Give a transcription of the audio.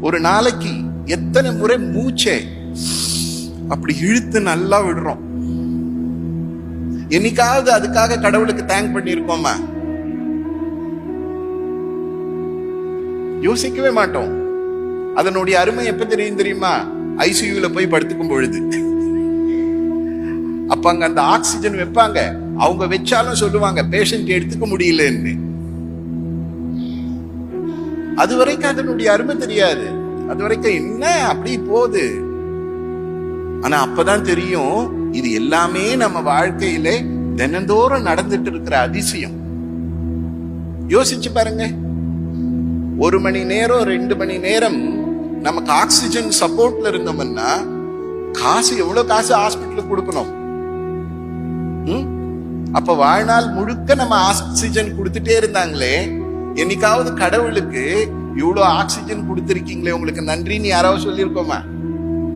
ஒரு நாளைக்கு எத்தனை முறை மூச்சை அப்படி இழுத்து நல்லா விடுறோம்? என்னைக்காவது அதுக்காக கடவுளுக்கு தேங்க் பண்ணியிருக்கோமா? யோசிக்கவே மாட்டோம். அதனுடைய அருமை எப்ப தெரியுமா? ஐசியூல போய் படுத்துக்கும் பொழுது. அப்ப அங்க அந்த ஆக்சிஜன் வைப்பாங்க, அவங்க வச்சாலும் சொல்லுவாங்க பேஷண்ட் எடுத்துக்க முடியலன்னு. அது வரைக்கும் அதனுடைய அருமை தெரியாது. அது வரைக்கும் என்ன அப்படி போகுது. ஆனா அப்பதான் தெரியும், இது எல்லாமே நம்ம வாழ்க்கையில தினந்தோறும் நடந்துட்டு இருக்கிற அதிசயம். யோசிச்சு பாருங்க, 1 மணி நேரம் 2 மணி நேரம் நமக்கு ஆக்சிஜன் சப்போர்ட்ல இருந்தோம்னா காசு எவ்வளவு காசு ஹாஸ்பிட்டலுக்கு கொடுக்கணும்? அப்ப வாழ்நாள் முழுக்க நம்ம ஆக்சிஜன் கொடுத்துட்டே இருந்தாங்களே, என்னைக்காவது கடவுளுக்கு இவ்வளவு ஆக்சிஜன் கொடுத்திருக்கீங்களே உங்களுக்கு நன்றின்னு யாராவது சொல்லியிருக்கோமா?